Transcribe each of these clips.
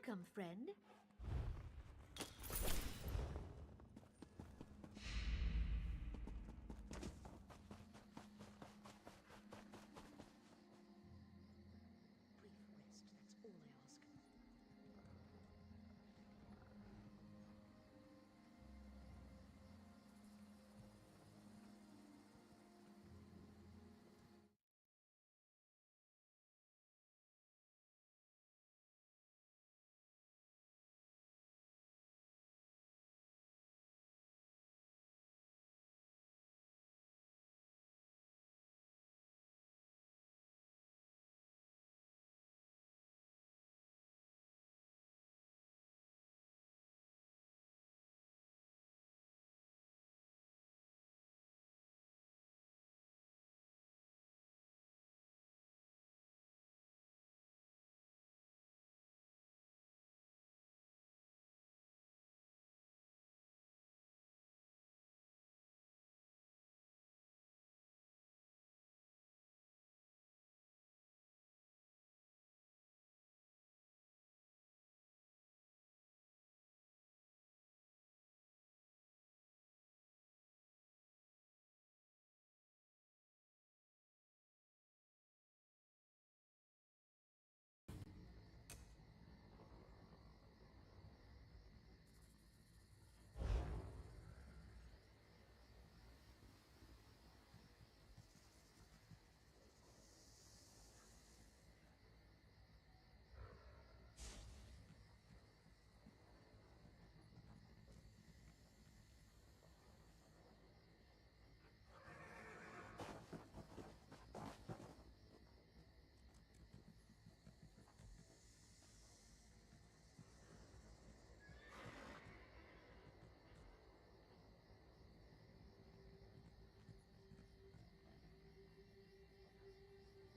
Welcome, friend. Brief rest,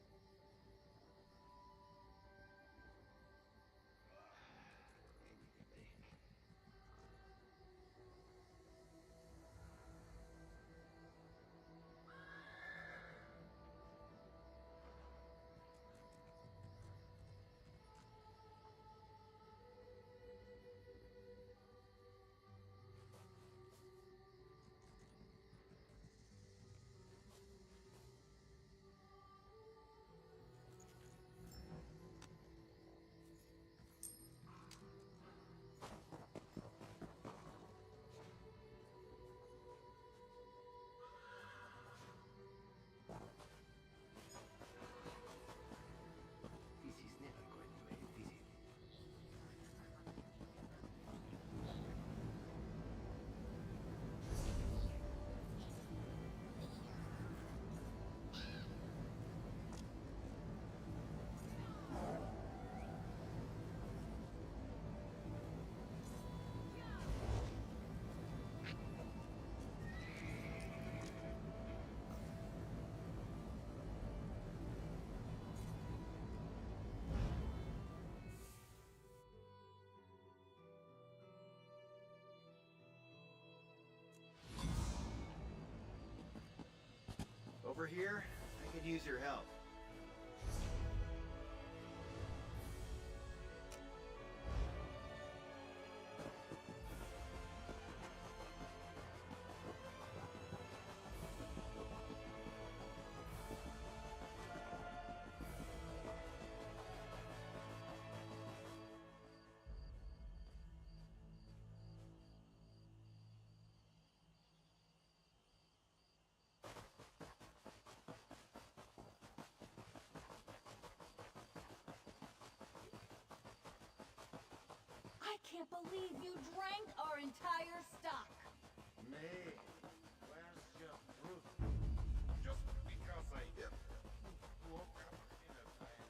that's all I ask. Over here, I could use your help. I can't believe you drank our entire stock. Me? Where's your proof? Just because I woke up in a time.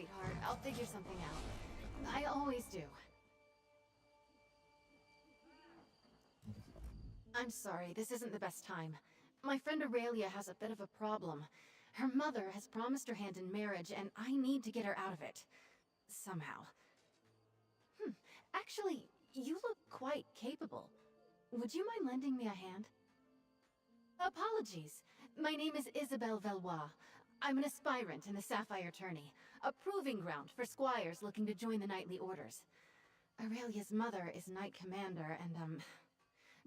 sweetheart. I'll figure something out. I always do. I'm sorry, this isn't the best time. My friend Aurelia has a bit of a problem. Her mother has promised her hand in marriage, and I need to get her out of it. Somehow. Actually, you look quite capable. Would you mind lending me a hand? Apologies. My name is Isabelle Valois. I'm an aspirant in the Sapphire Tourney, a proving ground for squires looking to join the knightly orders. Aurelia's mother is knight commander and,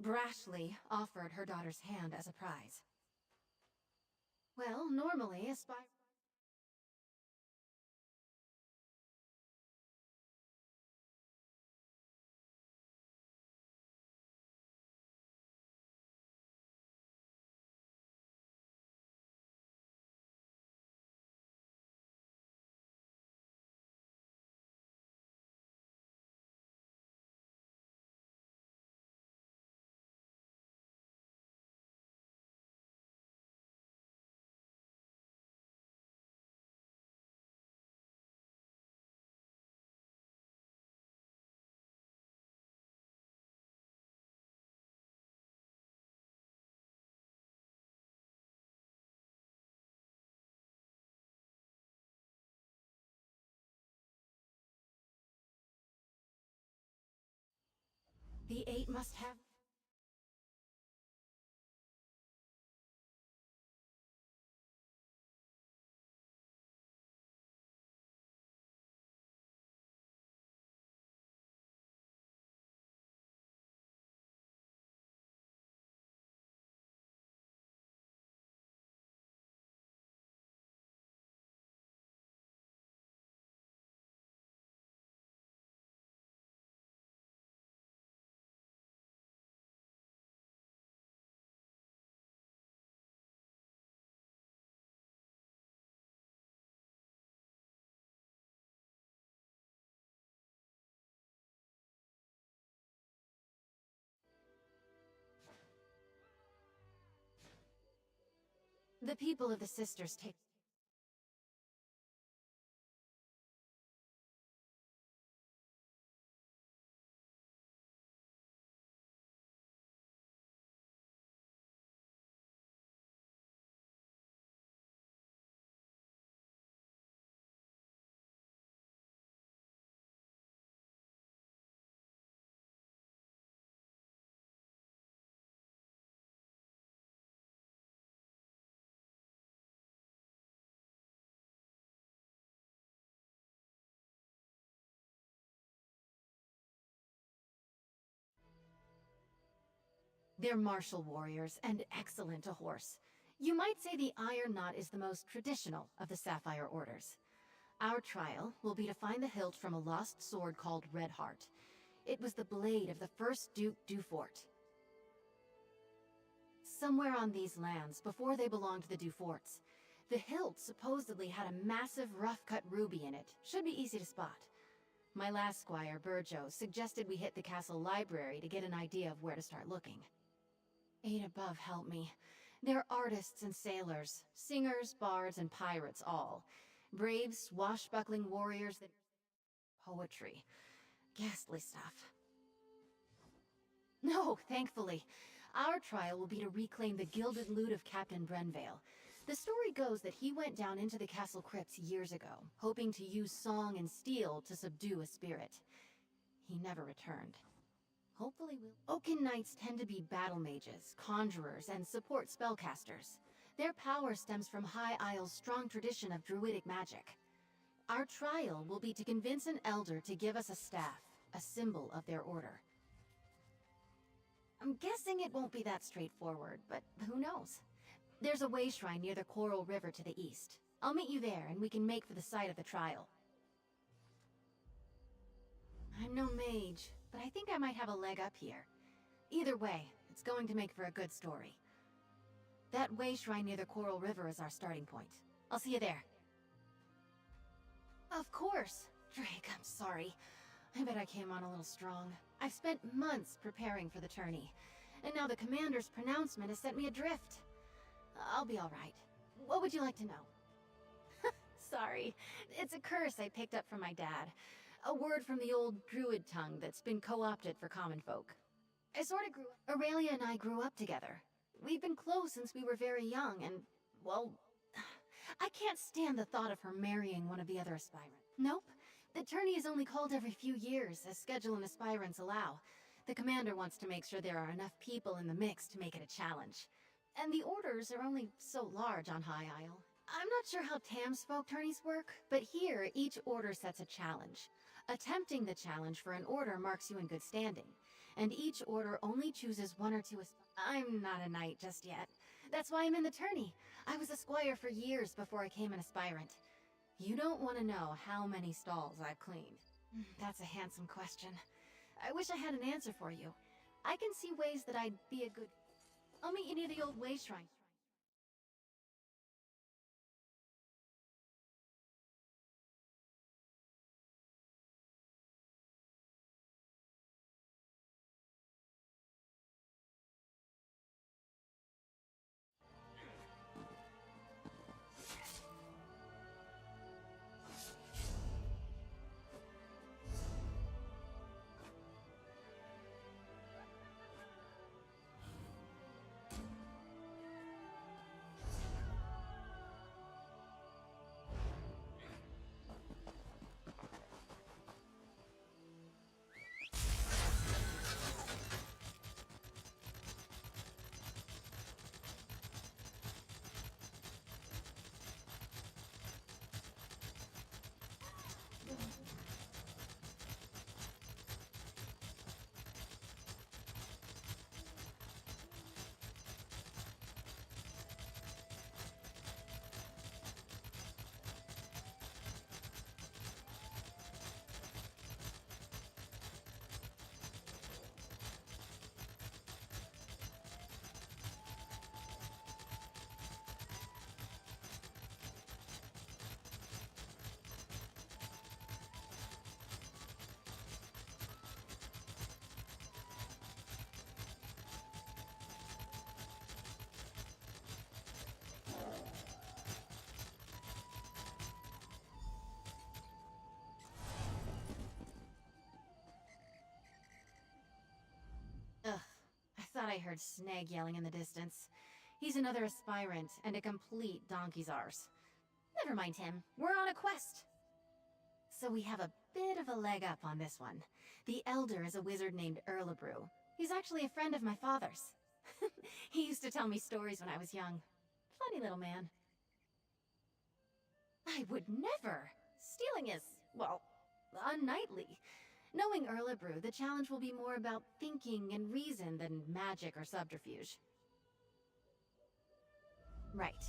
brashly offered her daughter's hand as a prize. Well, normally, the 8 must have... The people of the Sisters take... They're martial warriors and excellent to horse. You might say the Iron Knot is the most traditional of the Sapphire Orders. Our trial will be to find the hilt from a lost sword called Red Heart. It was the blade of the first Duke Dufort. Somewhere on these lands, before they belonged to the Duforts, the hilt supposedly had a massive rough-cut ruby in it. Should be easy to spot. My last squire, Burjo, suggested we hit the castle library to get an idea of where to start looking. 8 above help me. They're artists and sailors, singers, bards, and pirates all. Brave, swashbuckling warriors that... Poetry. Ghastly stuff. No, thankfully. Our trial will be to reclaim the gilded loot of Captain Brenvale. The story goes that he went down into the castle crypts years ago, hoping to use song and steel to subdue a spirit. He never returned. Hopefully we'll... Oaken Knights tend to be battle mages, conjurers, and support spellcasters. Their power stems from High Isle's strong tradition of druidic magic. Our trial will be to convince an elder to give us a staff, a symbol of their order. I'm guessing it won't be that straightforward, but who knows? There's a way shrine near the Coral River to the east. I'll meet you there, and we can make for the site of the trial. I'm no mage, but I think I might have a leg up here. Either way, it's going to make for a good story. That way shrine near the Coral River is our starting point. I'll see you there. Of course. Drake, I'm sorry. I bet I came on a little strong. I've spent months preparing for the tourney, and now the commander's pronouncement has set me adrift. I'll be all right. What would you like to know? Sorry. It's a curse I picked up from my dad. A word from the old druid tongue that's been co-opted for common folk. I sort of Aurelia and I grew up together. We've been close since we were very young, and, well, I can't stand the thought of her marrying one of the other aspirants. Nope. The tourney is only called every few years, as schedule and aspirants allow. The commander wants to make sure there are enough people in the mix to make it a challenge. And the orders are only so large on High Isle. I'm not sure how Tamsfolk tourneys work, but here, each order sets a challenge. Attempting the challenge for an order marks you in good standing, and each order only chooses one or two I'm not a knight just yet. That's why I'm in the tourney. I was a squire for years before I became an aspirant. You don't want to know how many stalls I've cleaned. That's a handsome question. I wish I had an answer for you. I can see ways that I'd be a good... I'll meet you near the old way shrine. Ugh, I thought I heard Snag yelling in the distance. He's another aspirant, and a complete donkey's arse. Never mind him, we're on a quest! So we have a bit of a leg up on this one. The Elder is a wizard named Erlebrew. He's actually a friend of my father's. He used to tell me stories when I was young. Funny little man. I would never! Stealing is, well, unknightly. Knowing Erlebrew, the challenge will be more about thinking and reason than magic or subterfuge. Right.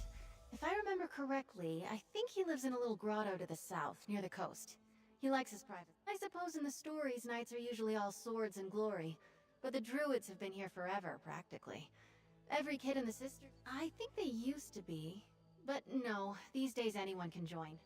If I remember correctly, I think he lives in a little grotto to the south, near the coast. He likes his private. I suppose in the stories, knights are usually all swords and glory, but the druids have been here forever, practically. Every kid in the sister... I think they used to be, but no, these days anyone can join.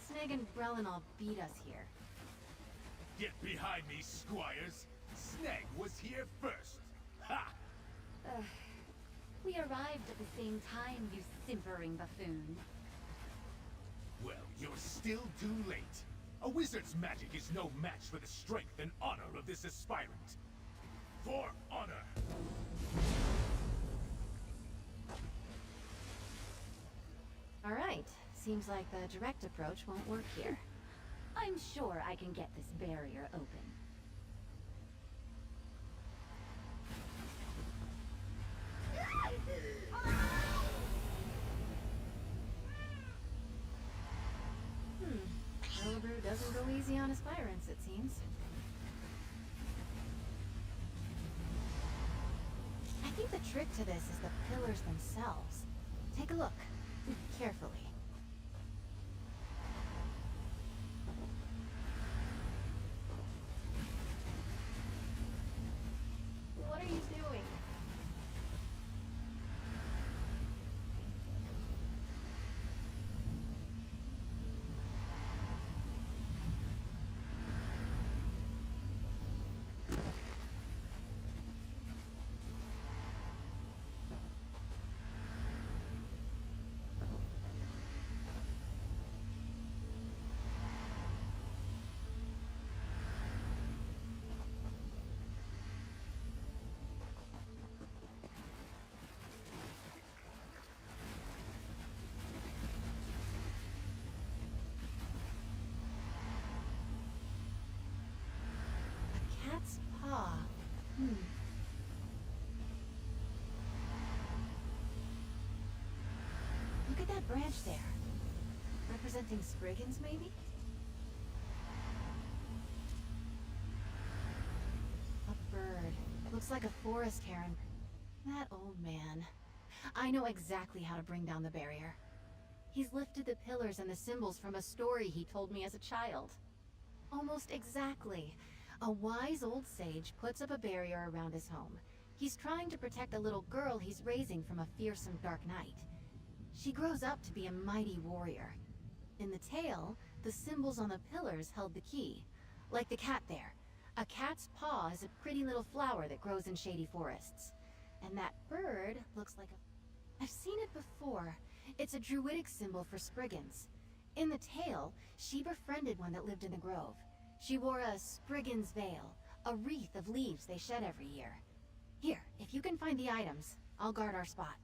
Snag and Brelin all beat us here. Get behind me, squires! Snag was here first! Ha! We arrived at the same time, you simpering buffoon. Well, you're still too late. A wizard's magic is no match for the strength and honor of this aspirant. For honor! All right. Seems like the direct approach won't work here. I'm sure I can get this barrier open. easy on aspirants, it seems. I think the trick to this is the pillars themselves. Take a look, carefully. What are you doing? Cat's paw. Look at that branch there. Representing Spriggans, maybe? A bird. Looks like a forest heron. That old man. I know exactly how to bring down the barrier. He's lifted the pillars and the symbols from a story he told me as a child. Almost exactly. A wise old sage puts up a barrier around his home. He's trying to protect a little girl he's raising from a fearsome dark knight. She grows up to be a mighty warrior. In the tale, the symbols on the pillars held the key. Like the cat there. A cat's paw is a pretty little flower that grows in shady forests. And that bird looks like a... I've seen it before. It's a druidic symbol for Spriggans. In the tale, she befriended one that lived in the grove. She wore a Spriggan's veil, a wreath of leaves they shed every year. Here, if you can find the items, I'll guard our spot.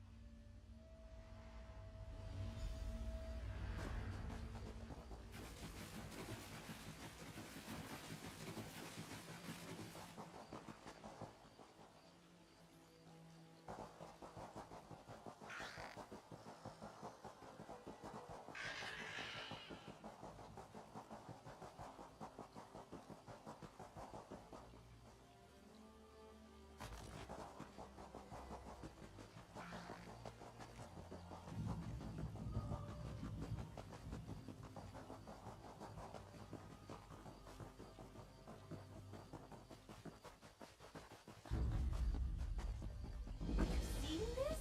Seen this?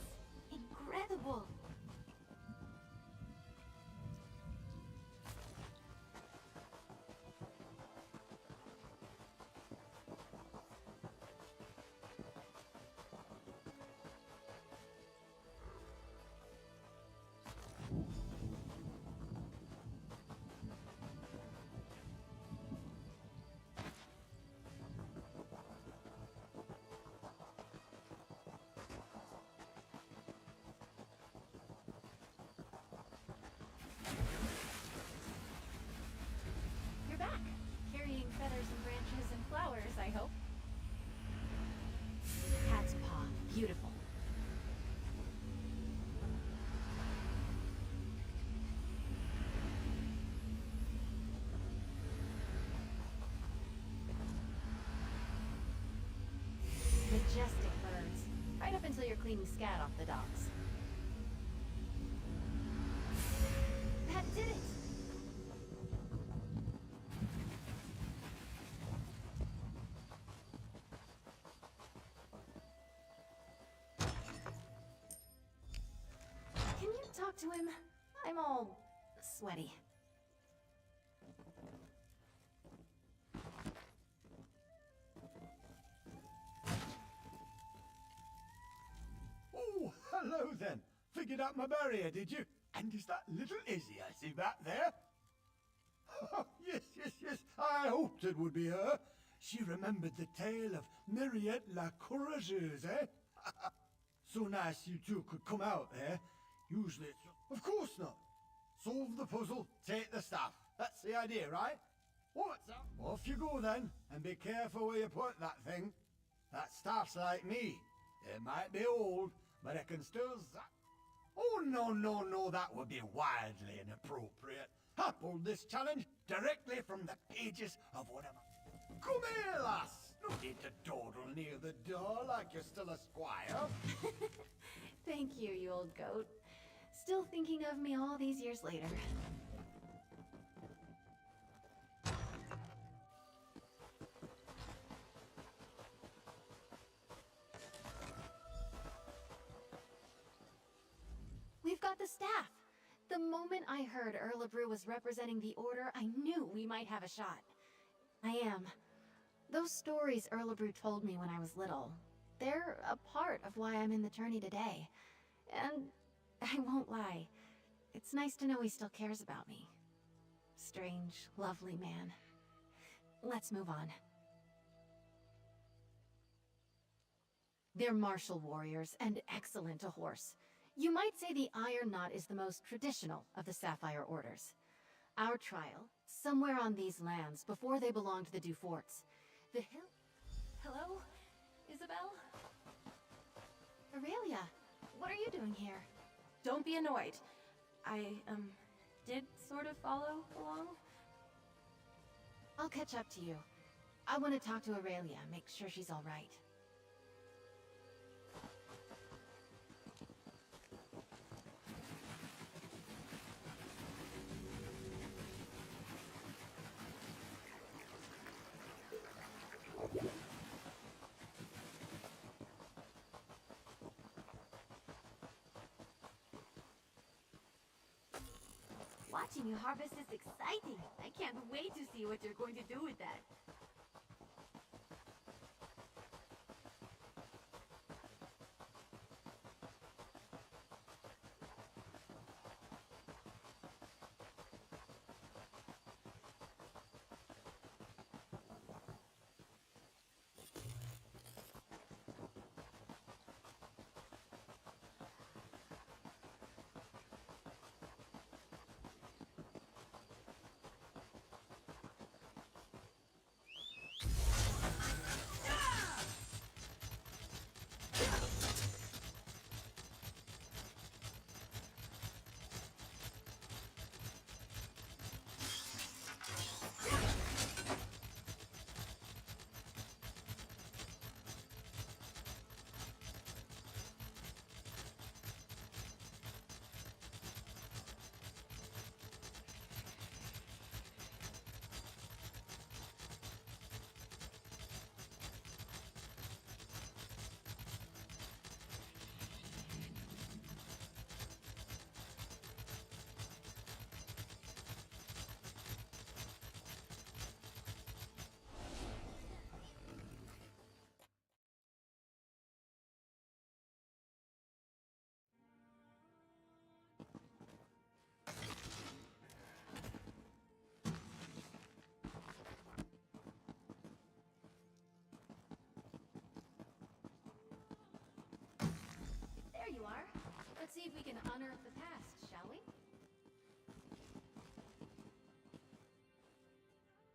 Incredible! You're back, carrying feathers and branches and flowers, I hope. Cat's paw, beautiful. Majestic birds, right up until you're cleaning scat off the docks. That did it! Can you talk to him? I'm all sweaty. Oh, hello then. Figured out my barrier, did you? And is that little Izzy I see back there? Oh, yes, yes, yes. I hoped it would be her. She remembered the tale of Myriad la Courageuse, eh? So nice you two could come out there. Usually it's... Of course not. Solve the puzzle, take the staff. That's the idea, right? What's up? Off you go then, and be careful where you put that thing. That staff's like me. It might be old, but it can still zap. Oh, no, no, no, that would be wildly inappropriate. I pulled this challenge directly from the pages of one of my... Come here, lass! No need to dawdle near the door like you're still a squire. Thank you, you old goat. Still thinking of me all these years later. We've got the staff! The moment I heard Erlebrew was representing the Order, I knew we might have a shot. I am. Those stories Erlebrew told me when I was little, they're a part of why I'm in the tourney today. And I won't lie, it's nice to know he still cares about me. Strange, lovely man. Let's move on. They're martial warriors and excellent to horse. You might say the Iron Knot is the most traditional of the Sapphire Orders. Our trial, somewhere on these lands before they belonged to the Duforts. The hill... Hello? Isabel? Aurelia, what are you doing here? Don't be annoyed. I, did sort of follow along. I'll catch up to you. I want to talk to Aurelia, make sure she's all right. Watching you harvest is exciting. I can't wait to see what you're going to do with that. There you are. Let's see if we can unearth the past, shall we?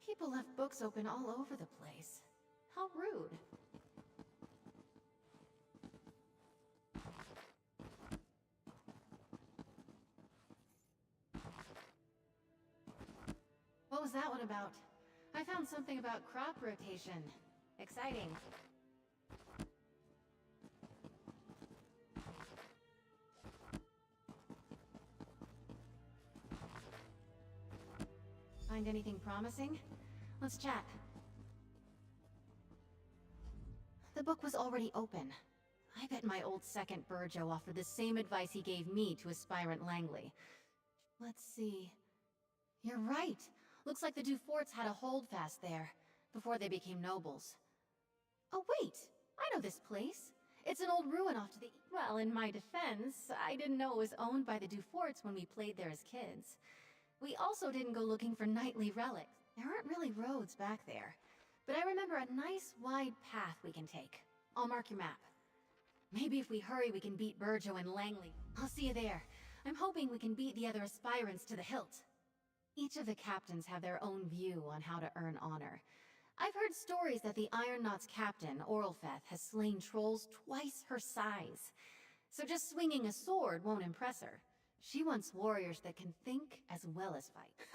People left books open all over the place. How rude. What was that one about? I found something about crop rotation. Exciting. Find anything promising? Let's chat. The book was already open. I bet my old second Burjo offered the same advice he gave me to aspirant Langley. Let's see. You're right. Looks like the Duforts had a holdfast there, before they became nobles. Oh wait! I know this place. It's an old ruin off to the... Well, in my defense, I didn't know it was owned by the Duforts when we played there as kids. We also didn't go looking for knightly relics. There aren't really roads back there. But I remember a nice, wide path we can take. I'll mark your map. Maybe if we hurry we can beat Burjo and Langley. I'll see you there. I'm hoping we can beat the other aspirants to the hilt. Each of the captains have their own view on how to earn honor. I've heard stories that the Iron Knot's captain, Orlfeth, has slain trolls twice her size. So just swinging a sword won't impress her. She wants warriors that can think as well as fight.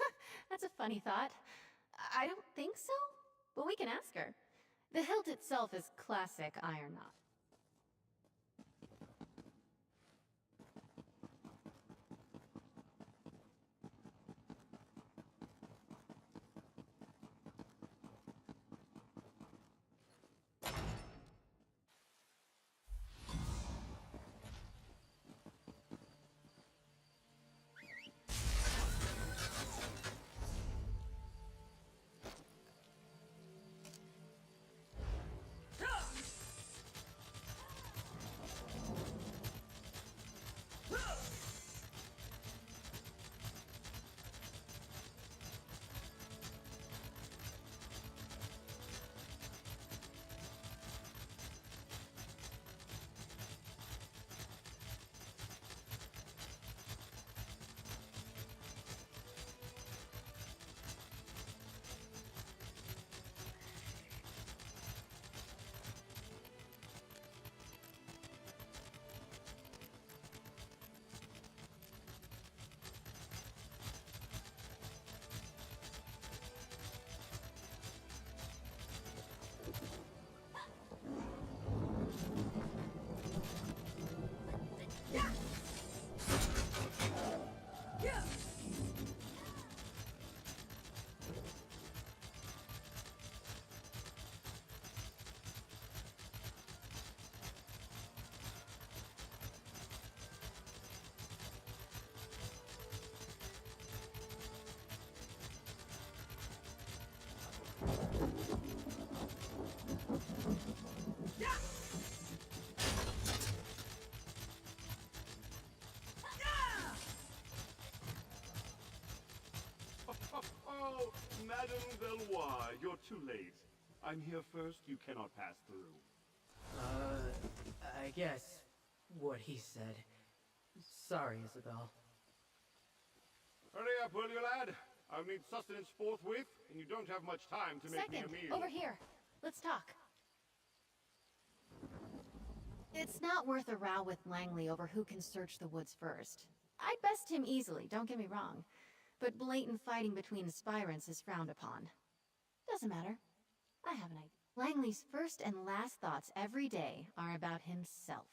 That's a funny thought. I don't think so, but we can ask her. The hilt itself is classic iron knot. Oh, Madame Bellois, you're too late. I'm here first, you cannot pass through. I guess what he said. Sorry, Isabel. Hurry up, will you, lad? I'll need sustenance forthwith, and you don't have much time to make me a Second, meal. over here. Let's talk. It's not worth a row with Langley over who can search the woods first. I'd best him easily, don't get me wrong. But blatant fighting between aspirants is frowned upon. Doesn't matter. I have an idea. Langley's first and last thoughts every day are about himself.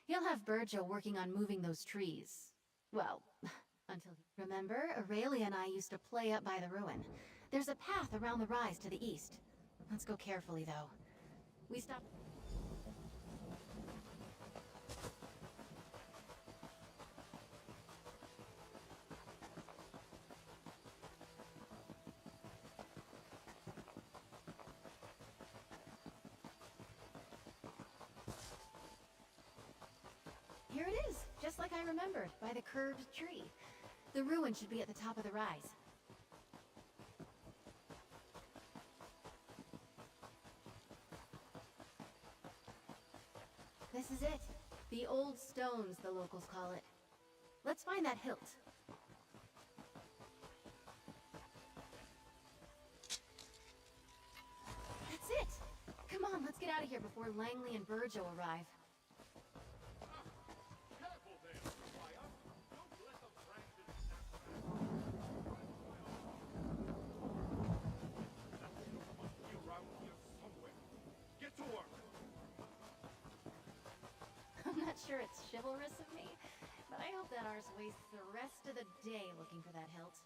He'll have Burjo working on moving those trees. Well, until... Remember, Aurelia and I used to play up by the ruin. There's a path around the rise to the east. Let's go carefully, though. We stop... Here it is, just like I remembered, by the curved tree. The ruin should be at the top of the rise. This is it. The old stones, the locals call it. Let's find that hilt. That's it! Come on, let's get out of here before Langley and Burjo arrive. Careful there, Squire. Don't let the branches must be around here somewhere. Get to work. I'm not sure it's chivalrous of me, but I hope that ours wastes the rest of the day looking for that hilt.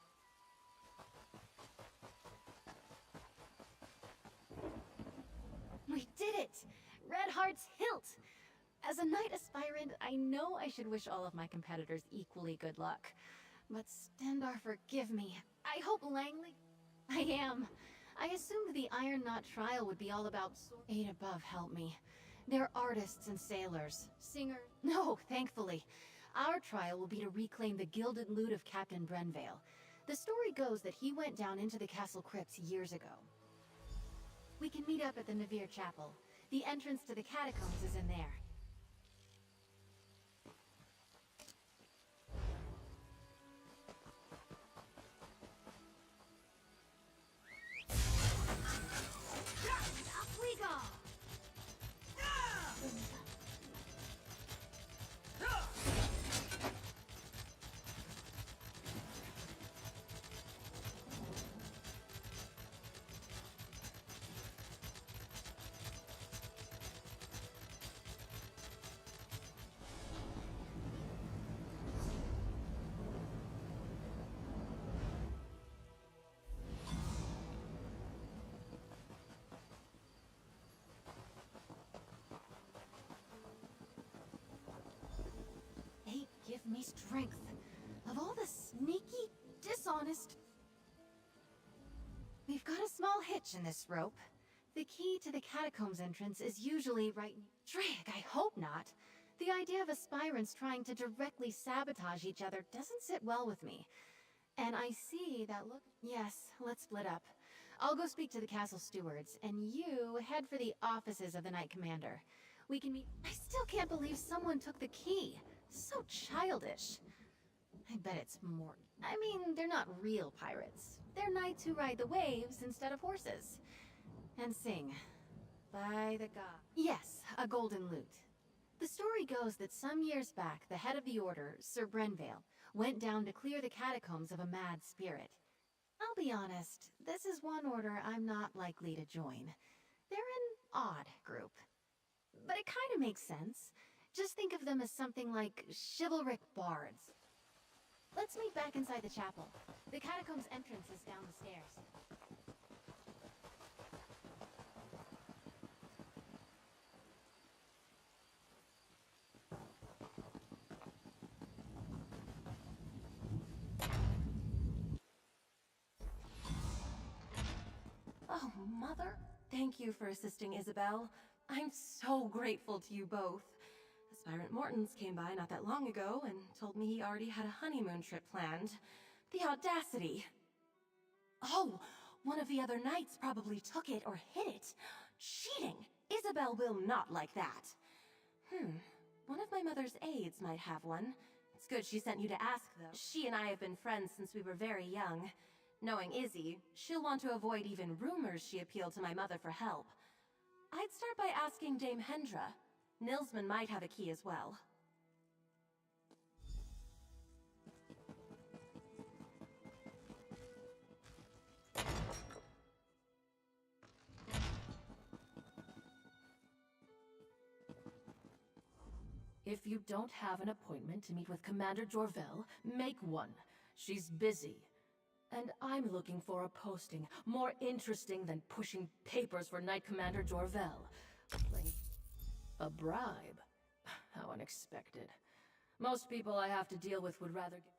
We did it! Red Heart's hilt! As a knight aspirant, I know I should wish all of my competitors equally good luck. But Stendar, forgive me. I hope Langley... I am. I assumed the Iron Knot trial would be all about... Eight above, help me. They're artists and sailors. Singers... No, thankfully. Our trial will be to reclaim the gilded loot of Captain Brenvale. The story goes that he went down into the castle crypts years ago. We can meet up at the Navir Chapel. The entrance to the catacombs is in there. Up we go! switch in this rope. The key to the catacombs entrance is usually right... Drake, I hope not. The idea of aspirants trying to directly sabotage each other doesn't sit well with me. And I see that look... Yes, let's split up. I'll go speak to the castle stewards, and you head for the offices of the Knight Commander. We can meet... I still can't believe someone took the key. So childish. I bet it's more... I mean, they're not real pirates. They're knights who ride the waves instead of horses. And sing. By the god. Yes, a golden lute. The story goes that some years back, the head of the order, Sir Brenvale, went down to clear the catacombs of a mad spirit. I'll be honest, this is one order I'm not likely to join. They're an odd group. But it kind of makes sense. Just think of them as something like chivalric bards. Let's meet back inside the chapel. The catacombs entrance is down the stairs. Oh, Mother, thank you for assisting Isabel. I'm so grateful to you both. Aspirant Mortons came by not that long ago and told me he already had a honeymoon trip planned. The audacity! Oh, one of the other knights probably took it or hid it. Cheating! Isabel will not like that. One of my mother's aides might have one. It's good she sent you to ask, though. She and I have been friends since we were very young. Knowing Izzy, she'll want to avoid even rumors she appealed to my mother for help. I'd start by asking Dame Hendra. Nilsman might have a key as well. If you don't have an appointment to meet with Commander Jorvel, make one. She's busy. And I'm looking for a posting more interesting than pushing papers for Knight Commander Jorvel. A bribe? How unexpected. Most people I have to deal with would rather get...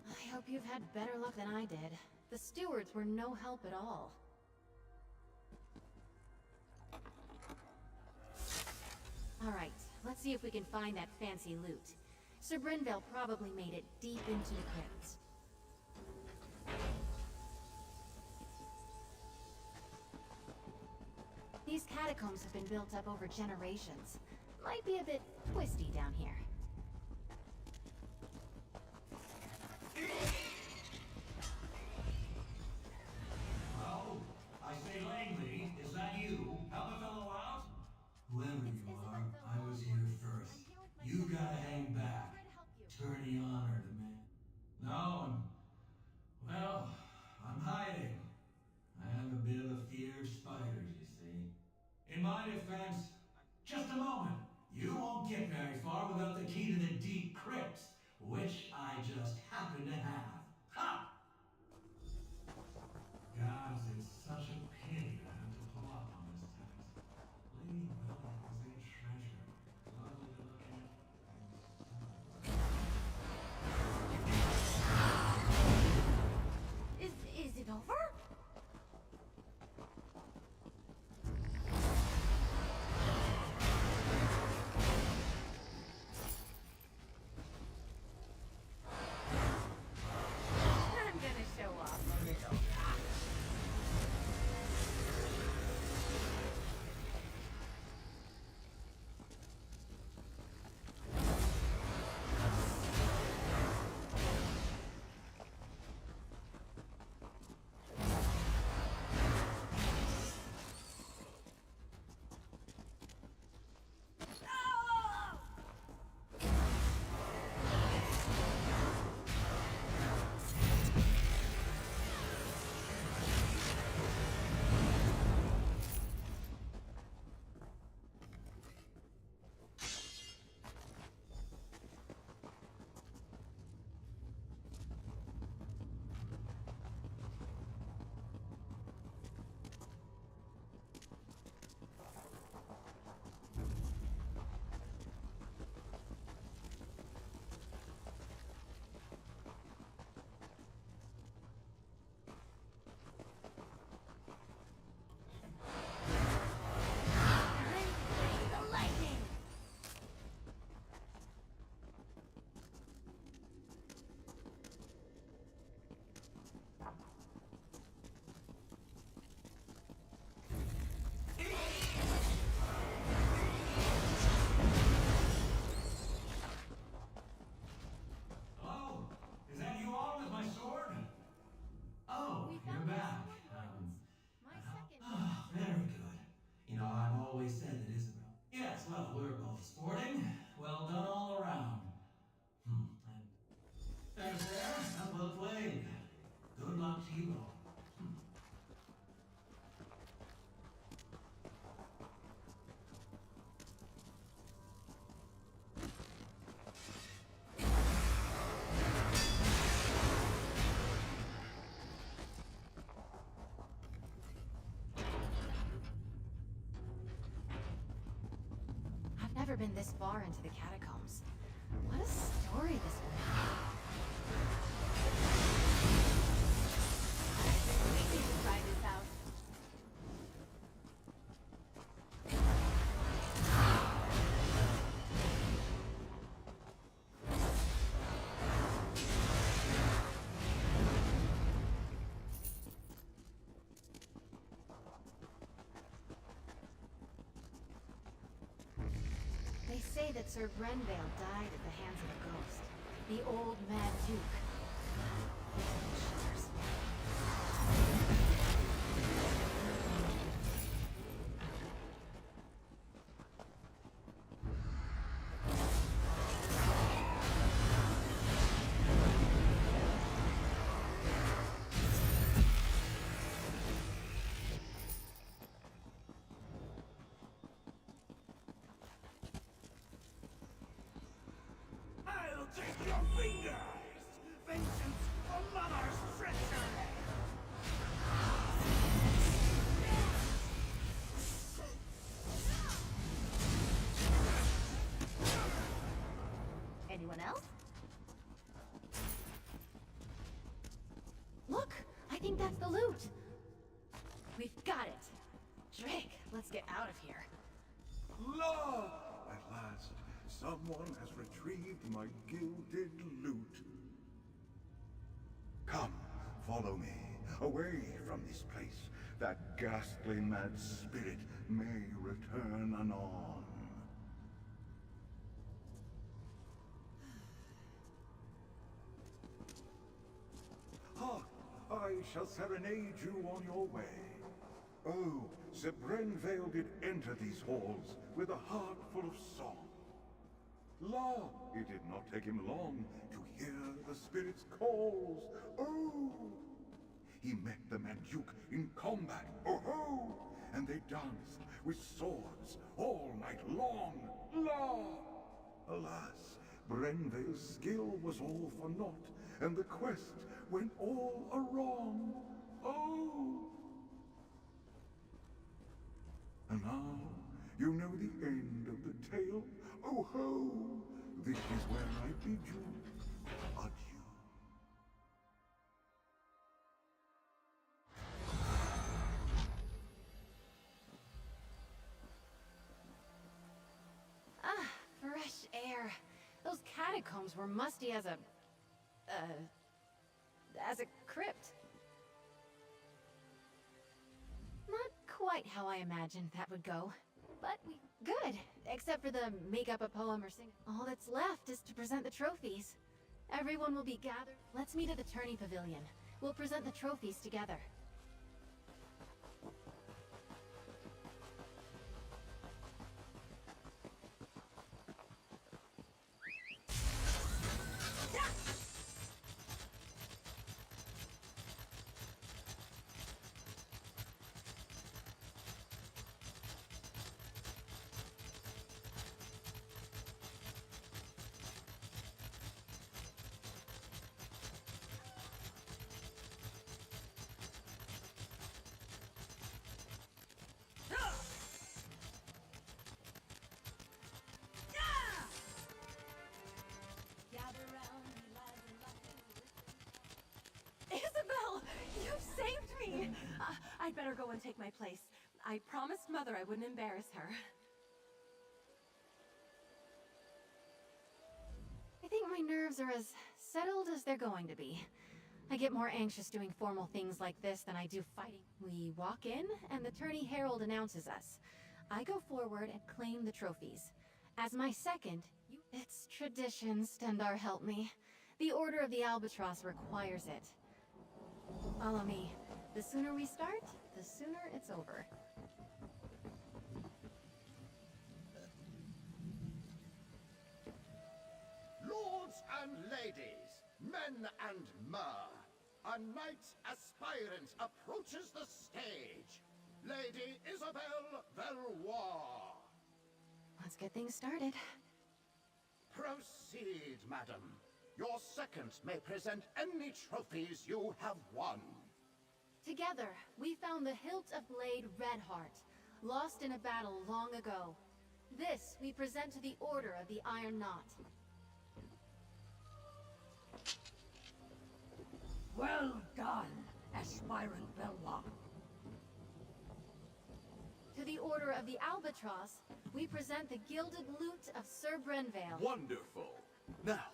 I hope you've had better luck than I did. The stewards were no help at all. Alright, let's see if we can find that fancy loot. Sir Brenvale probably made it deep into the crypts. These catacombs have been built up over generations. Might be a bit twisty down here. Oh, I say Langley, is that you? Help a fellow out? Whoever you are, I was here first. You gotta hang back. Attorney honor demand. No, well, I'm hiding. I have a bit of a fear of spiders, you see. In my defense, just a moment. You won't get very far without the never been this far into the catacombs. What a story this will be. We need to try this out. They say that Sir Grenvale died at the hands of a ghost. The old Mad Duke. Shivers. I'll take your fingers! Vengeance for mother's treachery! Anyone else? Look! I think that's the loot! We've got it! Drake, let's get out of here. La! At last, someone has retrieved my gilded loot. Come, follow me, away from this place. That ghastly mad spirit may return anon. Ah, I shall serenade you on your way. Oh, Sir Grenvale did enter these halls with a heart full of song. La, it did not take him long to hear the spirit's calls. Oh! He met the Mad Duke in combat, oh-ho! And they danced with swords all night long. La! Alas, Grenvale's skill was all for naught, and the quest went all awrong. Oh! And now, you know the end of the tale. Oh ho! This is where I bid you adieu. Ah, fresh air. Those catacombs were musty as a crypt. Not quite how I imagined that would go. But we good, except for the make up a poem or sing. All that's left is to present the trophies. Everyone will be gathered. Let's meet at the tourney pavilion. We'll present the trophies together. Isabel! You've saved me! I'd better go and take my place. I promised Mother I wouldn't embarrass her. I think my nerves are as settled as they're going to be. I get more anxious doing formal things like this than I do fighting. We walk in, and the tourney herald announces us. I go forward and claim the trophies. As my second, it's tradition, Stendar help me. The Order of the Albatross requires it. Follow me. The sooner we start, the sooner it's over. Lords and ladies, men and mer, a knight aspirant approaches the stage. Lady Isabelle Valois. Let's get things started. Proceed, madam. Your second may present any trophies you have won. Together, we found the hilt of blade Redheart, lost in a battle long ago. This we present to the Order of the Iron Knot. Well done, aspirant Belwa. To the Order of the Albatross, we present the Gilded Lute of Sir Brenvale. Wonderful. Now,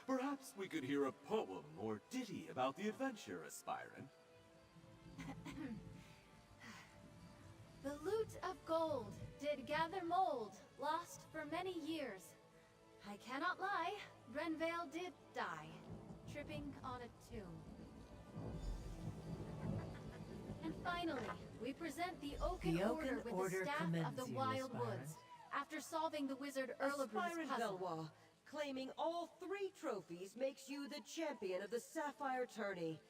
perhaps we could hear a poem or ditty about the adventure, aspirant. The lute of gold did gather mold, lost for many years. I cannot lie, Brenvale did die, tripping on a tomb. And finally, we present the Oaken Order with the Staff of the Wild Woods, after solving the wizard Erlebru's Aspirant puzzle. Belwa, claiming all 3 trophies makes you the champion of the Sapphire Tourney.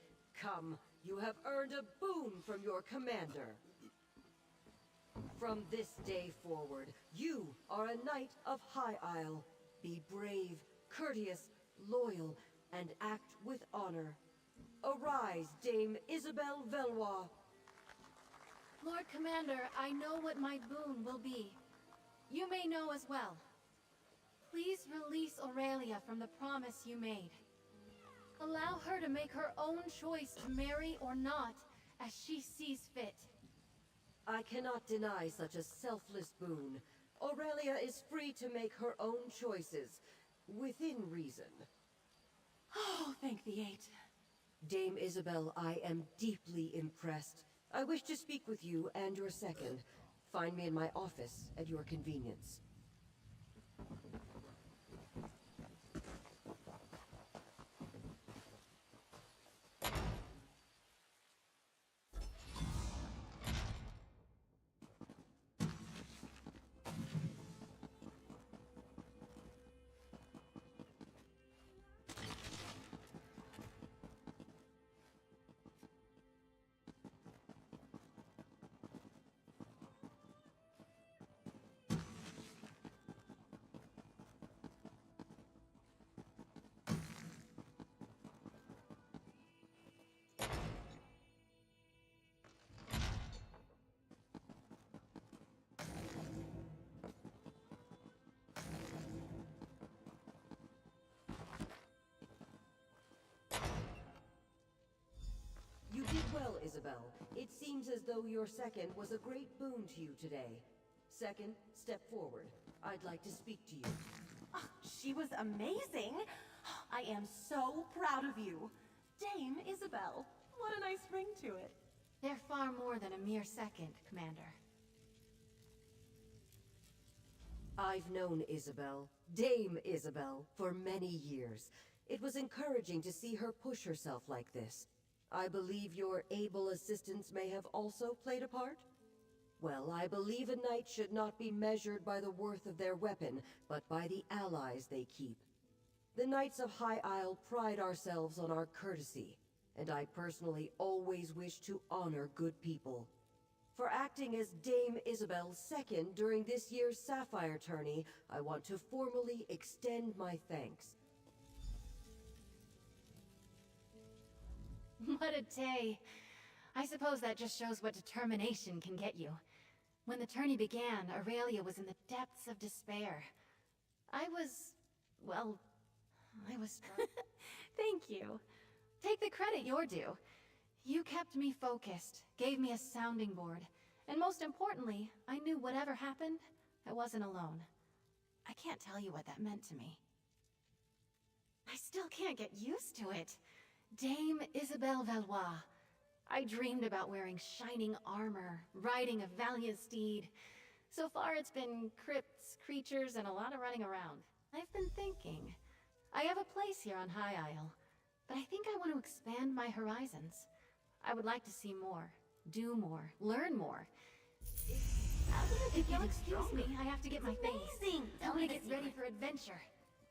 Come, you have earned a boon from your commander. From this day forward, you are a knight of High Isle. Be brave, courteous, loyal, and act with honor. Arise, Dame Isabel Velois. Lord Commander, I know what my boon will be. You may know as well. Please release Aurelia from the promise you made. Allow her to make her own choice to marry or not, as she sees fit. I cannot deny such a selfless boon. Aurelia is free to make her own choices, within reason. Oh, thank the 8. Dame Isabel, I am deeply impressed. I wish to speak with you and your second. Find me in my office at your convenience. You did well, Isabel. It seems as though your second was a great boon to you today. Second, step forward. I'd like to speak to you. Oh, she was amazing. I am so proud of you. Dame Isabel, what a nice ring to it. They're far more than a mere second, Commander. I've known Isabel, Dame Isabel, for many years. It was encouraging to see her push herself like this. I believe your able assistance may have also played a part? Well, I believe a knight should not be measured by the worth of their weapon, but by the allies they keep. The Knights of High Isle pride ourselves on our courtesy, and I personally always wish to honor good people. For acting as Dame Isabel's second during this year's Sapphire Tourney, I want to formally extend my thanks. What a day. I suppose that just shows what determination can get you. When the tourney began, Aurelia was in the depths of despair. I was struck. Thank you. Take the credit you're due. You kept me focused, gave me a sounding board, and most importantly, I knew whatever happened, I wasn't alone. I can't tell you what that meant to me. I still can't get used to it. Dame Isabel Valois. I dreamed about wearing shining armor, riding a valiant steed. So far it's been crypts, creatures, and a lot of running around. I've been thinking. I have a place here on High Isle, but I think I want to expand my horizons. I would like to see more, do more, learn more. If you'll excuse me, I have to get my things. I want to get ready for adventure.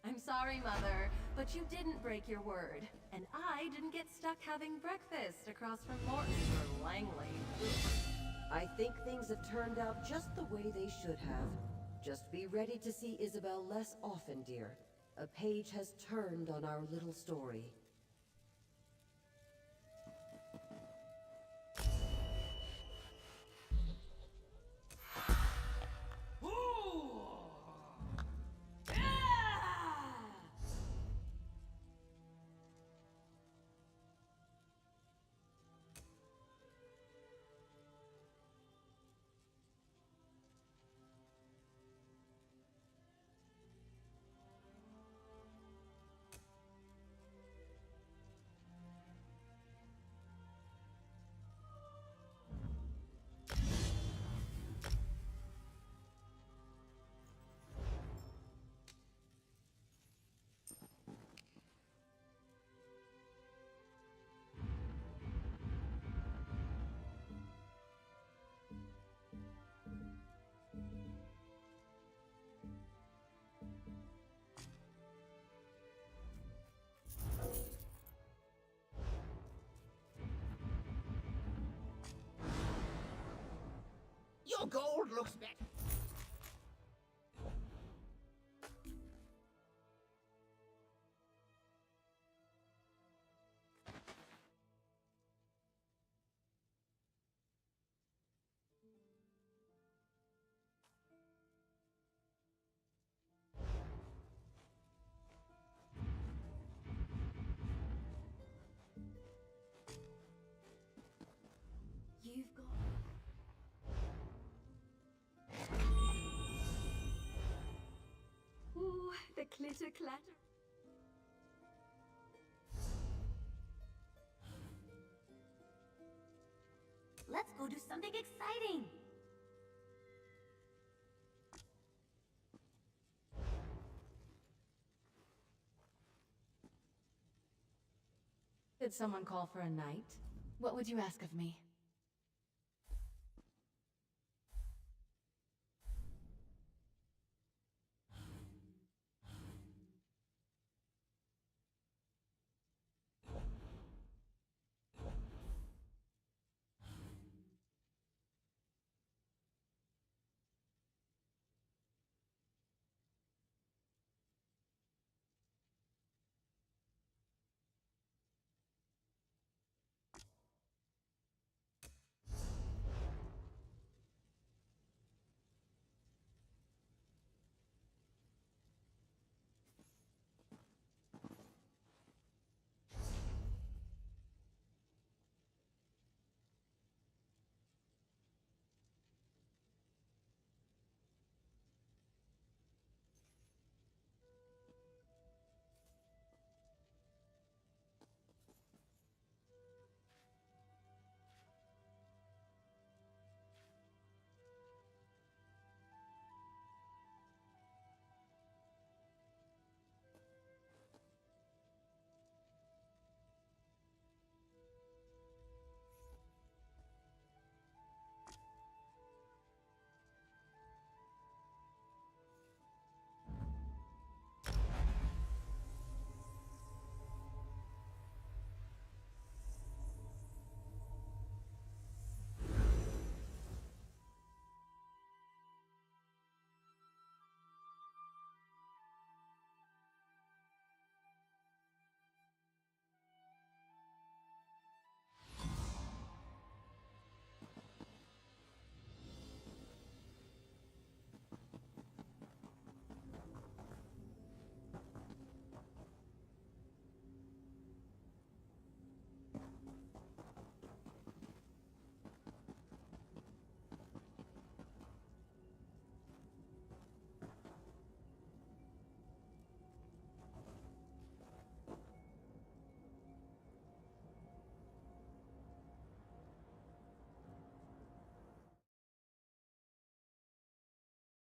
I'm sorry, Mother, but you didn't break your word. And I didn't get stuck having breakfast across from Morton's or Langley. I think things have turned out just the way they should have. Just be ready to see Isabel less often, dear. A page has turned on our little story. Ooh! Real gold looks better. You've got... Ooh, the clitter clatter. Let's go do something exciting. Did someone call for a night? What would you ask of me?